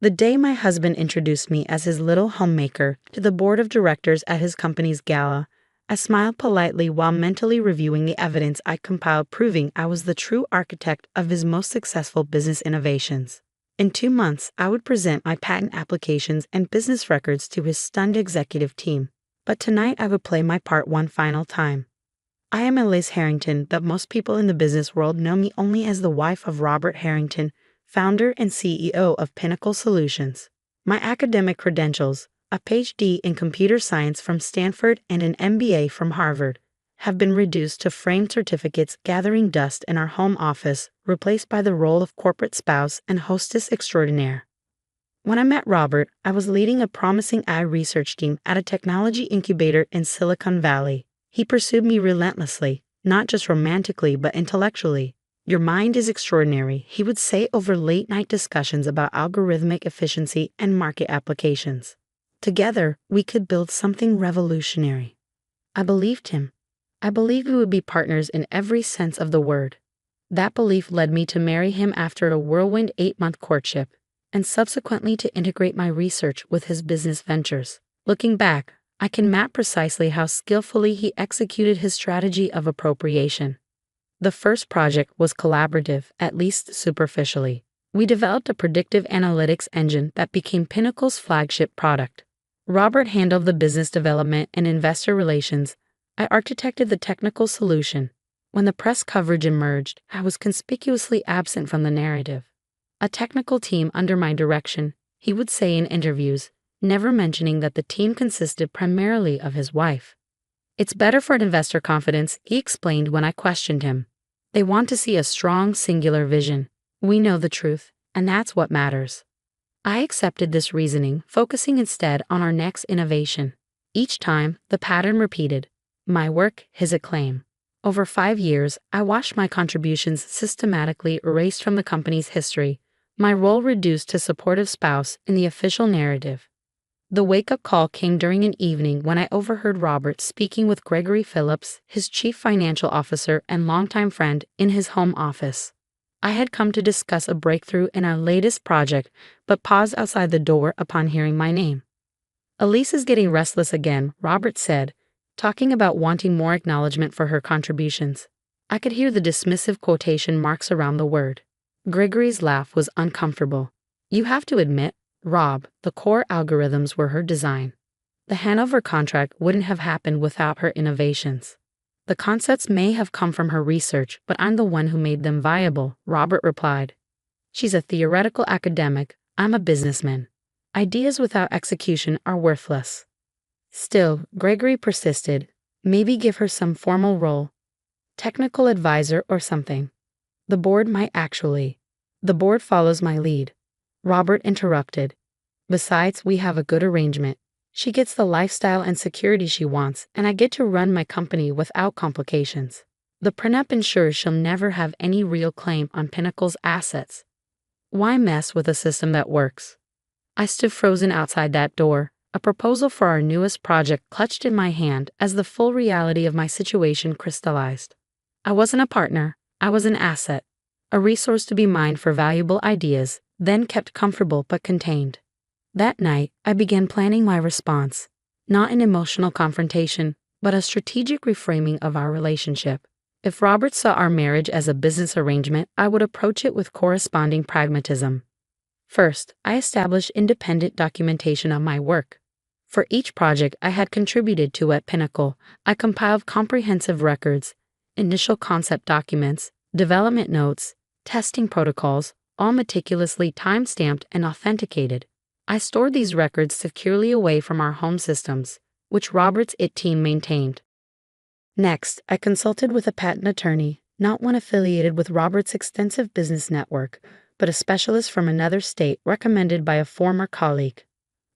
The day my husband introduced me as his little homemaker to the board of directors at his company's gala, I smiled politely while mentally reviewing the evidence I compiled proving I was the true architect of his most successful business innovations. In 2 months, I would present my patent applications and business records to his stunned executive team. But tonight I would play my part one final time. I am Elise Harrington, but most people in the business world know me only as the wife of Robert Harrington, founder and CEO of Pinnacle Solutions. My academic credentials, a PhD in computer science from Stanford and an MBA from Harvard, have been reduced to framed certificates gathering dust in our home office, replaced by the role of corporate spouse and hostess extraordinaire. When I met Robert, I was leading a promising AI research team at a technology incubator in Silicon Valley. He pursued me relentlessly, not just romantically but intellectually. "Your mind is extraordinary," he would say over late-night discussions about algorithmic efficiency and market applications. Together, we could build something revolutionary. I believed him. I believed we would be partners in every sense of the word. That belief led me to marry him after a whirlwind 8-month courtship, and subsequently to integrate my research with his business ventures. Looking back, I can map precisely how skillfully he executed his strategy of appropriation. The first project was collaborative, at least superficially. We developed a predictive analytics engine that became Pinnacle's flagship product. Robert handled the business development and investor relations. I architected the technical solution. When the press coverage emerged, I was conspicuously absent from the narrative. "A technical team under my direction," he would say in interviews, never mentioning that the team consisted primarily of his wife. "It's better for investor confidence," he explained when I questioned him. "They want to see a strong, singular vision. We know the truth, and that's what matters." I accepted this reasoning, focusing instead on our next innovation. Each time, the pattern repeated. My work, his acclaim. Over 5 years, I watched my contributions systematically erased from the company's history, my role reduced to supportive spouse in the official narrative. The wake-up call came during an evening when I overheard Robert speaking with Gregory Phillips, his chief financial officer and longtime friend, in his home office. I had come to discuss a breakthrough in our latest project, but paused outside the door upon hearing my name. "Elise is getting restless again," Robert said, talking about wanting more acknowledgement for her contributions. I could hear the dismissive quotation marks around the word. Gregory's laugh was uncomfortable. "You have to admit, Rob, the core algorithms were her design. The Hanover contract wouldn't have happened without her innovations. The concepts may have come from her research, but I'm the one who made them viable," Robert replied. "She's a theoretical academic, I'm a businessman. Ideas without execution are worthless." Still, Gregory persisted. "Maybe give her some formal role. Technical advisor or something. The board might actually." "The board follows my lead," Robert interrupted. "Besides, we have a good arrangement. She gets the lifestyle and security she wants, and I get to run my company without complications. The prenup ensures she'll never have any real claim on Pinnacle's assets. Why mess with a system that works?" I stood frozen outside that door, a proposal for our newest project clutched in my hand as the full reality of my situation crystallized. I wasn't a partner, I was an asset, a resource to be mined for valuable ideas, then kept comfortable but contained. That night, I began planning my response, not an emotional confrontation, but a strategic reframing of our relationship. If Robert saw our marriage as a business arrangement, I would approach it with corresponding pragmatism. First, I established independent documentation of my work. For each project I had contributed to at Pinnacle, I compiled comprehensive records, initial concept documents, development notes, testing protocols, all meticulously time-stamped and authenticated. I stored these records securely away from our home systems, which Robert's IT team maintained. Next, I consulted with a patent attorney, not one affiliated with Robert's extensive business network, but a specialist from another state recommended by a former colleague.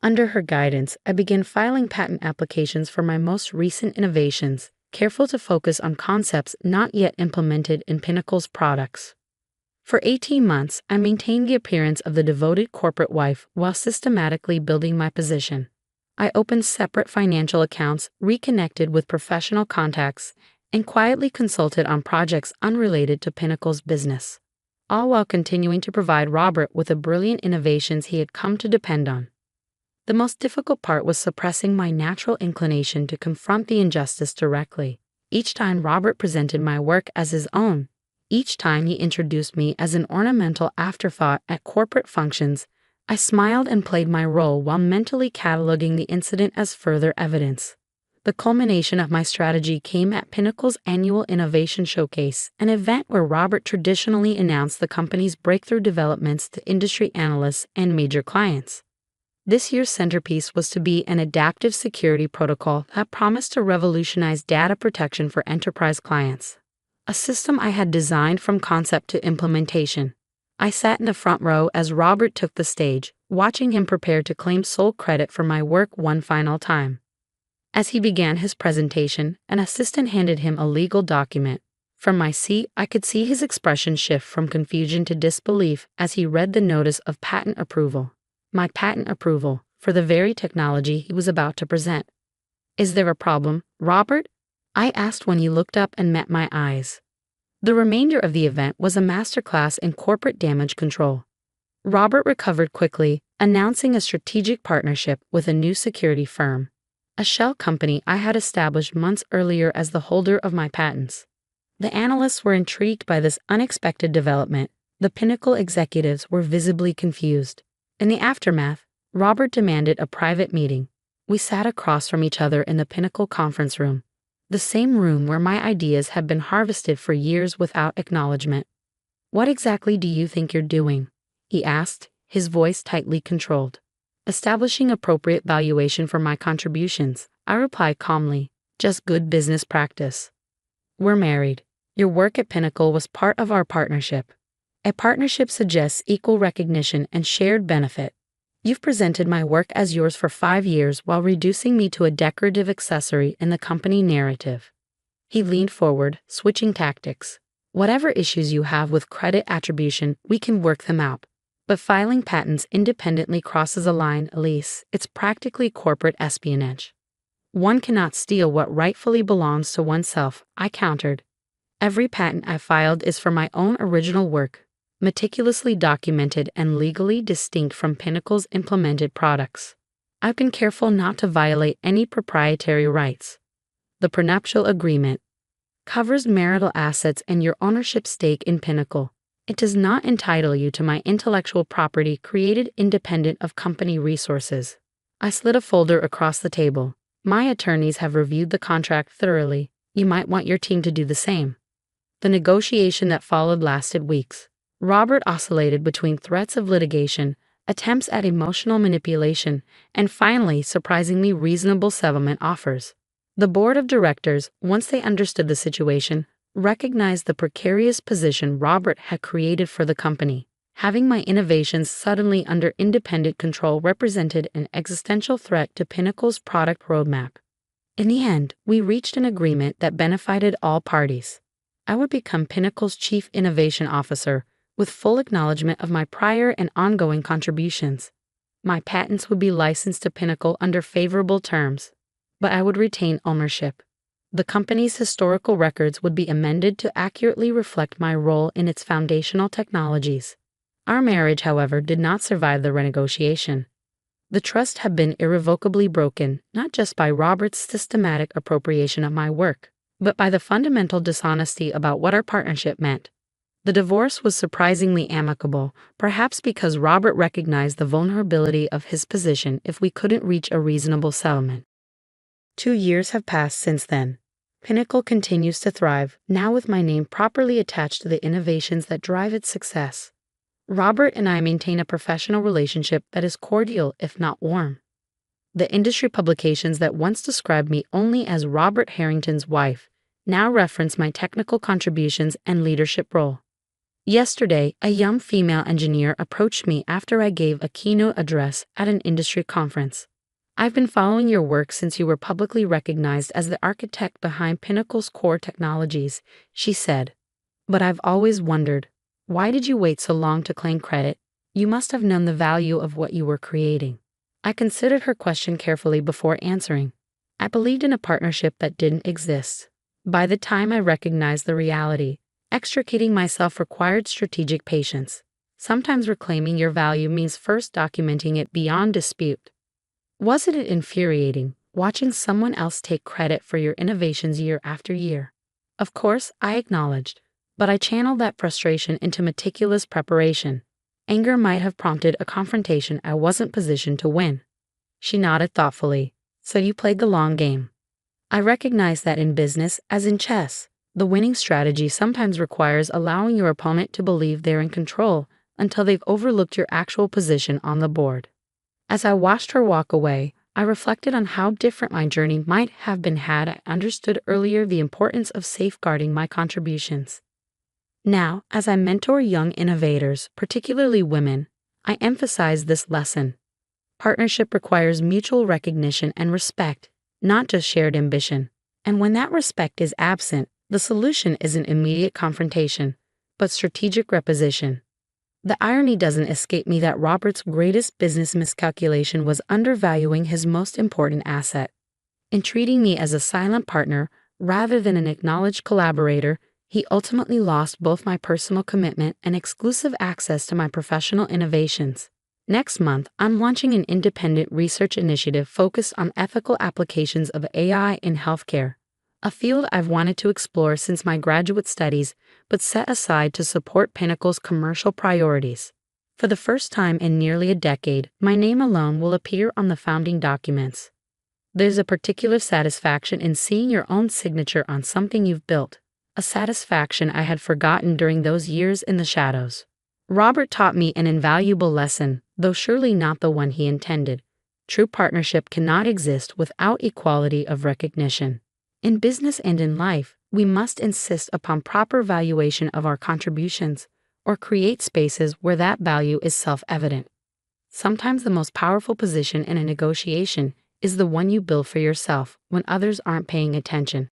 Under her guidance, I began filing patent applications for my most recent innovations, careful to focus on concepts not yet implemented in Pinnacle's products. For 18 months, I maintained the appearance of the devoted corporate wife while systematically building my position. I opened separate financial accounts, reconnected with professional contacts, and quietly consulted on projects unrelated to Pinnacle's business. all while continuing to provide Robert with the brilliant innovations he had come to depend on. The most difficult part was suppressing my natural inclination to confront the injustice directly. Each time Robert presented my work as his own, each time he introduced me as an ornamental afterthought at corporate functions, I smiled and played my role while mentally cataloging the incident as further evidence. The culmination of my strategy came at Pinnacle's annual Innovation Showcase, an event where Robert traditionally announced the company's breakthrough developments to industry analysts and major clients. This year's centerpiece was to be an adaptive security protocol that promised to revolutionize data protection for enterprise clients, a system I had designed from concept to implementation. I sat in the front row as Robert took the stage, watching him prepare to claim sole credit for my work one final time. As he began his presentation, an assistant handed him a legal document. From my seat, I could see his expression shift from confusion to disbelief as he read the notice of patent approval. My patent approval for the very technology he was about to present. "Is there a problem, Robert?" I asked when he looked up and met my eyes. The remainder of the event was a masterclass in corporate damage control. Robert recovered quickly, announcing a strategic partnership with a new security firm, a shell company I had established months earlier as the holder of my patents. The analysts were intrigued by this unexpected development. The Pinnacle executives were visibly confused. In the aftermath, Robert demanded a private meeting. We sat across from each other in the Pinnacle conference room, the same room where my ideas had been harvested for years without acknowledgement. "What exactly do you think you're doing?" he asked, his voice tightly controlled. "Establishing appropriate valuation for my contributions," I replied calmly. "Just good business practice. We're married. Your work at Pinnacle was part of our partnership. A partnership suggests equal recognition and shared benefit. You've presented my work as yours for 5 years while reducing me to a decorative accessory in the company narrative." He leaned forward, switching tactics. "Whatever issues you have with credit attribution, we can work them out. But filing patents independently crosses a line, Elise. It's practically corporate espionage." "One cannot steal what rightfully belongs to oneself," I countered. "Every patent I filed is for my own original work, meticulously documented and legally distinct from Pinnacle's implemented products. I've been careful not to violate any proprietary rights. The prenuptial agreement covers marital assets and your ownership stake in Pinnacle. It does not entitle you to my intellectual property created independent of company resources." I slid a folder across the table. "My attorneys have reviewed the contract thoroughly. You might want your team to do the same." The negotiation that followed lasted weeks. Robert oscillated between threats of litigation, attempts at emotional manipulation, and finally, surprisingly reasonable settlement offers. The board of directors, once they understood the situation, recognized the precarious position Robert had created for the company. Having my innovations suddenly under independent control represented an existential threat to Pinnacle's product roadmap. In the end, we reached an agreement that benefited all parties. I would become Pinnacle's Chief Innovation Officer, with full acknowledgement of my prior and ongoing contributions. My patents would be licensed to Pinnacle under favorable terms, but I would retain ownership. The company's historical records would be amended to accurately reflect my role in its foundational technologies. Our marriage, however, did not survive the renegotiation. The trust had been irrevocably broken, not just by Robert's systematic appropriation of my work, but by the fundamental dishonesty about what our partnership meant. The divorce was surprisingly amicable, perhaps because Robert recognized the vulnerability of his position if we couldn't reach a reasonable settlement. 2 years have passed since then. Pinnacle continues to thrive, now with my name properly attached to the innovations that drive its success. Robert and I maintain a professional relationship that is cordial, if not warm. The industry publications that once described me only as Robert Harrington's wife now reference my technical contributions and leadership role. Yesterday, a young female engineer approached me after I gave a keynote address at an industry conference. "I've been following your work since you were publicly recognized as the architect behind Pinnacle's core technologies," she said. "But I've always wondered, why did you wait so long to claim credit? You must have known the value of what you were creating." I considered her question carefully before answering. I believed in a partnership that didn't exist. By the time I recognized the reality, Extricating myself required strategic patience. Sometimes reclaiming your value means first documenting it beyond dispute. Wasn't it infuriating watching someone else take credit for your innovations year after year? Of course, I acknowledged, but I channeled that frustration into meticulous preparation. Anger might have prompted a confrontation I wasn't positioned to win. She nodded thoughtfully. So you played the long game. I recognize that in business, as in chess, the winning strategy sometimes requires allowing your opponent to believe they're in control until they've overlooked your actual position on the board. As I watched her walk away, I reflected on how different my journey might have been had I understood earlier the importance of safeguarding my contributions. Now, as I mentor young innovators, particularly women, I emphasize this lesson. Partnership requires mutual recognition and respect, not just shared ambition. And when that respect is absent, the solution isn't immediate confrontation, but strategic reposition. The irony doesn't escape me that Robert's greatest business miscalculation was undervaluing his most important asset. In treating me as a silent partner rather than an acknowledged collaborator, he ultimately lost both my personal commitment and exclusive access to my professional innovations. Next month, I'm launching an independent research initiative focused on ethical applications of AI in healthcare, a field I've wanted to explore since my graduate studies, but set aside to support Pinnacle's commercial priorities. For the first time in nearly a decade, my name alone will appear on the founding documents. There's a particular satisfaction in seeing your own signature on something you've built, a satisfaction I had forgotten during those years in the shadows. Robert taught me an invaluable lesson, though surely not the one he intended. True partnership cannot exist without equality of recognition. In business and in life, we must insist upon proper valuation of our contributions, or create spaces where that value is self-evident. Sometimes the most powerful position in a negotiation is the one you build for yourself when others aren't paying attention.